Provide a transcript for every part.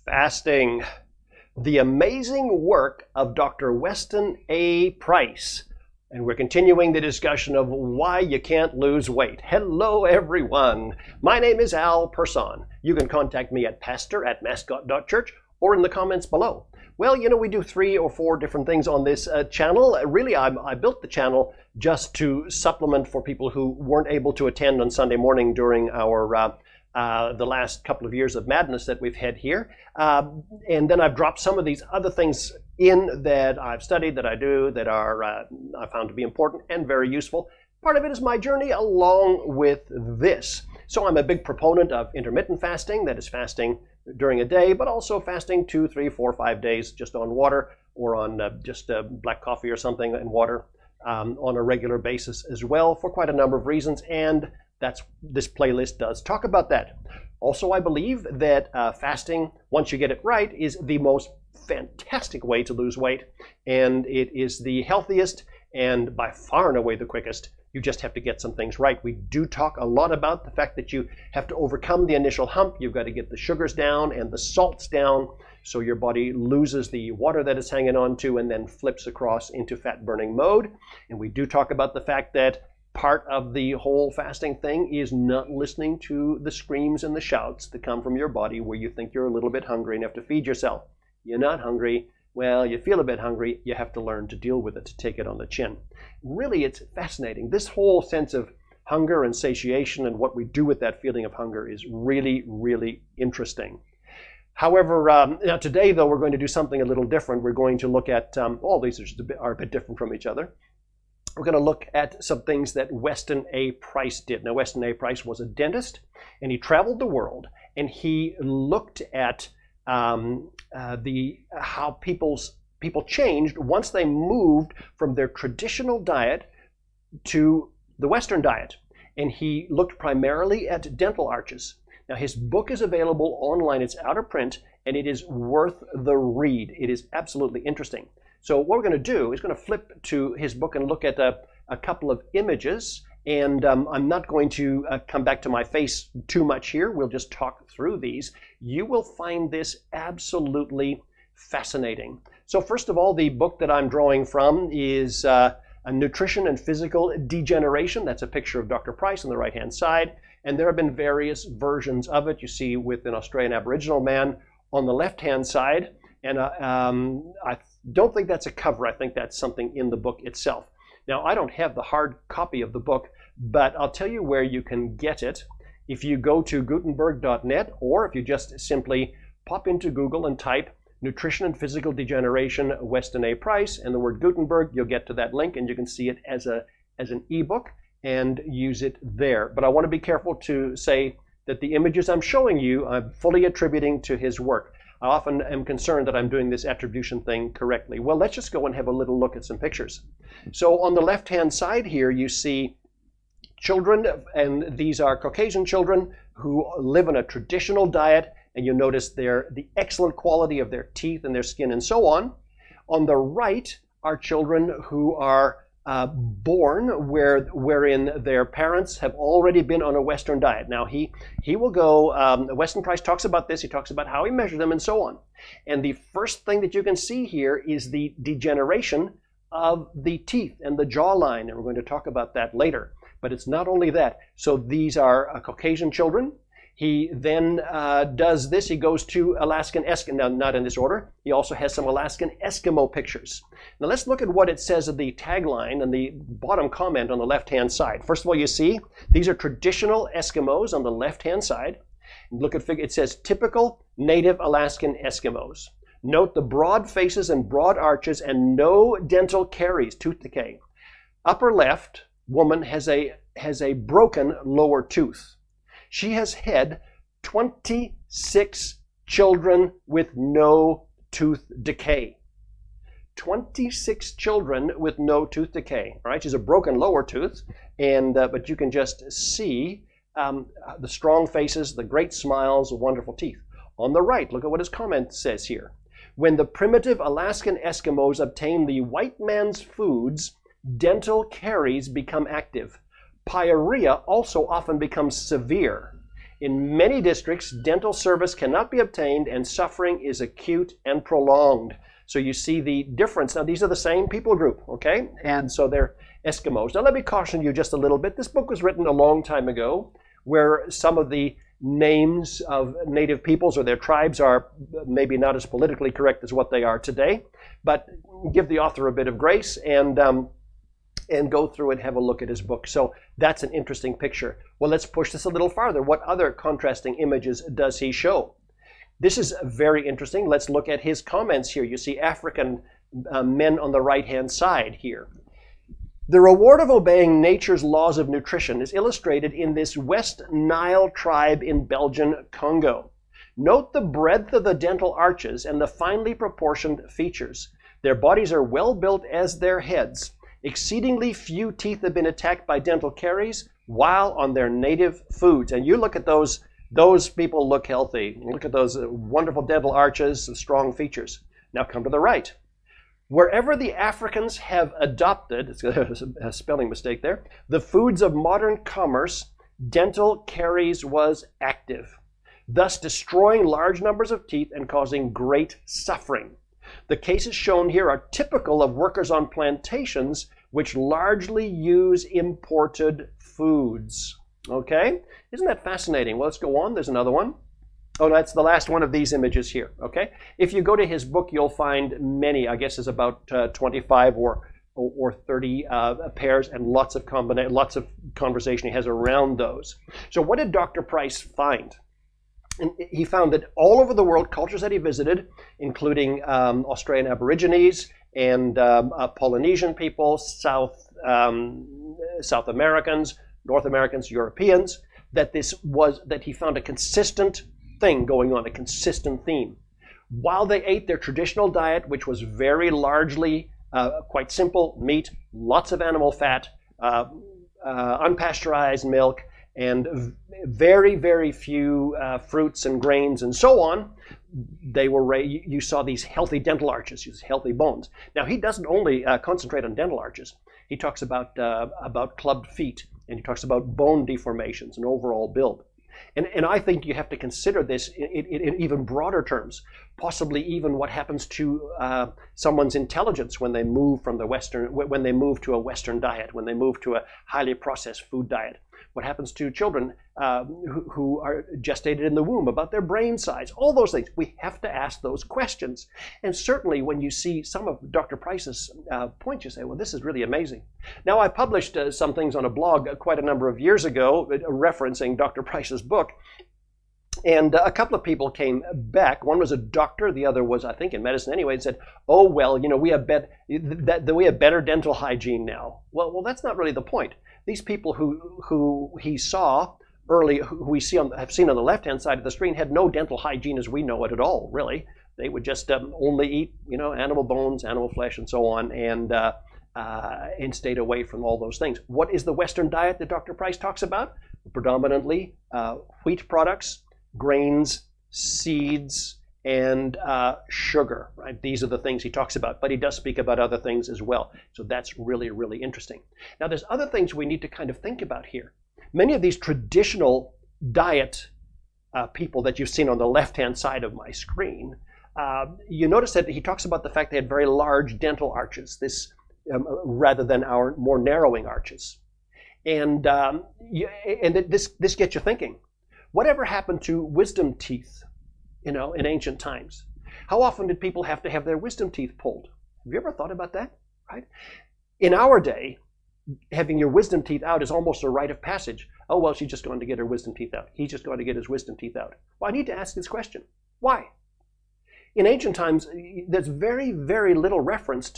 Fasting. The amazing work of Dr. Weston A. Price. And we're continuing the discussion of why you can't lose weight. Hello, everyone. My name is Persohn. You can contact me at pastor@mascot.church or in the comments below. Well, you know, we do 3 or 4 different things on this channel. Really, I built the channel just to supplement for people who weren't able to attend on Sunday morning during our the last couple of years of madness that we've had here. And then I've dropped some of these other things in that I've studied, that I do, that are I found to be important and very useful. Part of it is my journey along with this. So I'm a big proponent of intermittent fasting, that is fasting during a day, but also fasting 2, 3, 4, 5 days just on water or on just black coffee or something and water on a regular basis as well, for quite a number of reasons. And this playlist does talk about that. Also, I believe that fasting, once you get it right, is the most fantastic way to lose weight, and it is the healthiest and by far and away the quickest. You just have to get some things right. We do talk a lot about the fact that you have to overcome the initial hump. You've got to get the sugars down and the salts down so your body loses the water that it's hanging on to and then flips across into fat burning mode. And we do talk about the fact that part of the whole fasting thing is not listening to the screams and the shouts that come from your body where you think you're a little bit hungry and have to feed yourself. You're not hungry. Well, you feel a bit hungry. You have to learn to deal with it, to take it on the chin. Really, it's fascinating. This whole sense of hunger and satiation and what we do with that feeling of hunger is really, really interesting. However, now today, though, we're going to do something a little different. We're going to look at, all these are a bit different from each other. We're going to look at some things that Weston A. Price did. Now, Weston A. Price was a dentist, and he traveled the world, and he looked at how people changed once they moved from their traditional diet to the Western diet. And he looked primarily at dental arches. Now, his book is available online. It's out of print, and it is worth the read. It is absolutely interesting. So what we're going to do is going to flip to his book and look at a couple of images. And I'm not going to come back to my face too much here. We'll just talk through these. You will find this absolutely fascinating. So first of all, the book that I'm drawing from is a Nutrition and Physical Degeneration. That's a picture of Dr. Price on the right-hand side. And there have been various versions of it. You see with an Australian Aboriginal man on the left-hand side. And I don't think that's a cover. I think that's something in the book itself. Now, I don't have the hard copy of the book, but I'll tell you where you can get it. If you go to Gutenberg.net, or if you just simply pop into Google and type Nutrition and Physical Degeneration, Weston A. Price, and the word Gutenberg, you'll get to that link, and you can see it as an ebook and use it there. But I want to be careful to say that the images I'm showing you, I'm fully attributing to his work. I often am concerned that I'm doing this attribution thing correctly. Well, let's just go and have a little look at some pictures. So on the left-hand side here, you see children, and these are Caucasian children who live on a traditional diet, and you notice the excellent quality of their teeth and their skin and so on. On the right are children who are born wherein their parents have already been on a Western diet. Now he will go, Weston Price talks about this, he talks about how he measured them and so on. And the first thing that you can see here is the degeneration of the teeth and the jawline, and we're going to talk about that later. But it's not only that. So these are Caucasian children. He then does this. He goes to Alaskan Eskimo, now not in this order. He also has some Alaskan Eskimo pictures. Now let's look at what it says in the tagline and the bottom comment on the left-hand side. First of all, you see these are traditional Eskimos on the left-hand side. Look at it says typical native Alaskan Eskimos. Note the broad faces and broad arches and no dental caries, tooth decay. Upper left woman has a broken lower tooth. She has had 26 children with no tooth decay. 26 children with no tooth decay. All right, she's a broken lower tooth, and but you can just see the strong faces, the great smiles, wonderful teeth. On the right, look at what his comment says here. When the primitive Alaskan Eskimos obtain the white man's foods, dental caries become active. Pyorrhea also often becomes severe. In many districts, dental service cannot be obtained and suffering is acute and prolonged. So you see the difference. Now, these are the same people group, okay? And so they're Eskimos. Now, let me caution you just a little bit. This book was written a long time ago, where some of the names of native peoples or their tribes are maybe not as politically correct as what they are today. But give the author a bit of grace and go through and have a look at his book. So that's an interesting picture. Well, let's push this a little farther. What other contrasting images does he show? This is very interesting. Let's look at his comments here. You see African men on the right-hand side here. The reward of obeying nature's laws of nutrition is illustrated in this West Nile tribe in Belgian Congo. Note the breadth of the dental arches and the finely proportioned features. Their bodies are well built as their heads. Exceedingly few teeth have been attacked by dental caries while on their native foods. And you look at those people look healthy. Look at those wonderful dental arches and strong features. Now come to the right. Wherever the Africans have adopted, it's a spelling mistake there, the foods of modern commerce, dental caries was active, thus destroying large numbers of teeth and causing great suffering. The cases shown here are typical of workers on plantations which largely use imported foods. Okay? Isn't that fascinating? Well, let's go on. There's another one. Oh, that's the last one of these images here. Okay? If you go to his book, you'll find many. I guess it's about 25 or 30 pairs and lots of conversation he has around those. So what did Dr. Price find? And he found that all over the world, cultures that he visited, including Australian Aborigines and Polynesian people, South Americans, North Americans, Europeans, that he found a consistent thing going on, a consistent theme. While they ate their traditional diet, which was very largely quite simple, meat, lots of animal fat, unpasteurized milk, and very, very few fruits and grains and so on, you saw these healthy dental arches, these healthy bones. Now, he doesn't only concentrate on dental arches. He talks about clubbed feet, and he talks about bone deformations and overall build. And I think you have to consider this in even broader terms, possibly even what happens to someone's intelligence when they move from when they move to a Western diet, when they move to a highly processed food diet. What happens to children who are gestated in the womb, about their brain size, all those things. We have to ask those questions. And certainly when you see some of Dr. Price's points, you say, well, this is really amazing. Now, I published some things on a blog quite a number of years ago referencing Dr. Price's book. And a couple of people came back. One was a doctor, the other was, I think, in medicine anyway, and said, oh, well, we have better dental hygiene now. Well, that's not really the point. These people who he saw early, who we have seen on the left-hand side of the screen, had no dental hygiene as we know it at all, really. They would just only eat, animal bones, animal flesh, and so on, and stayed away from all those things. What is the Western diet that Dr. Price talks about? Predominantly wheat products, grains, seeds, and sugar, right? These are the things he talks about, but he does speak about other things as well. So that's really, really interesting. Now, there's other things we need to kind of think about here. Many of these traditional diet people that you've seen on the left-hand side of my screen, you notice that he talks about the fact they had very large dental arches, rather than our more narrowing arches. And this gets you thinking. Whatever happened to wisdom teeth? In ancient times. How often did people have to have their wisdom teeth pulled? Have you ever thought about that? Right? In our day, having your wisdom teeth out is almost a rite of passage. Oh, well, she's just going to get her wisdom teeth out. He's just going to get his wisdom teeth out. Well, I need to ask this question. Why? In ancient times, there's very, very little references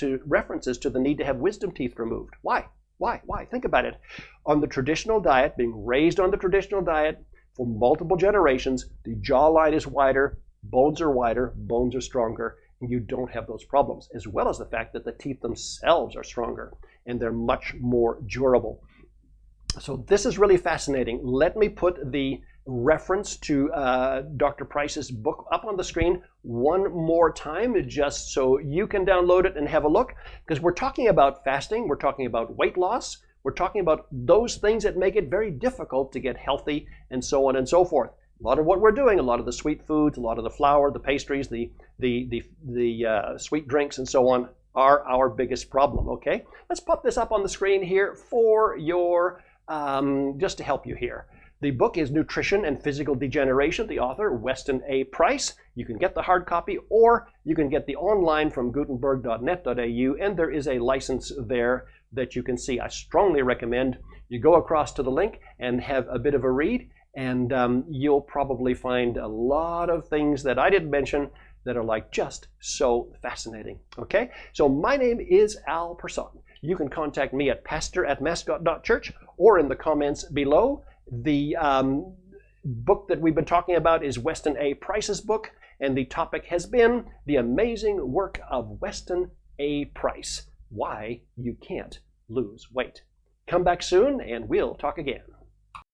to the need to have wisdom teeth removed. Why? Why? Think about it. On the traditional diet, being raised on the traditional diet, for multiple generations, the jawline is wider, bones are stronger, and you don't have those problems, as well as the fact that the teeth themselves are stronger and they're much more durable. So this is really fascinating. Let me put the reference to Dr. Price's book up on the screen one more time, just so you can download it and have a look, because we're talking about fasting, we're talking about weight loss, we're talking about those things that make it very difficult to get healthy and so on and so forth. A lot of what we're doing, a lot of the sweet foods, a lot of the flour, the pastries, the sweet drinks, and so on, are our biggest problem. Okay, let's pop this up on the screen here for your just to help you here. The book is Nutrition and Physical Degeneration. The author, Weston A. Price. You can get the hard copy, or you can get the online from gutenberg.net.au, and there is a license there that you can see. I strongly recommend you go across to the link and have a bit of a read, and you'll probably find a lot of things that I didn't mention that are like just so fascinating. Okay, so my name is Al Persohn. You can contact me at pastor@mascot.church or in the comments below. The book that we've been talking about is Weston A. Price's book, and the topic has been The Amazing Work of Weston A. Price: Why You Can't Lose Weight. Come back soon and we'll talk again.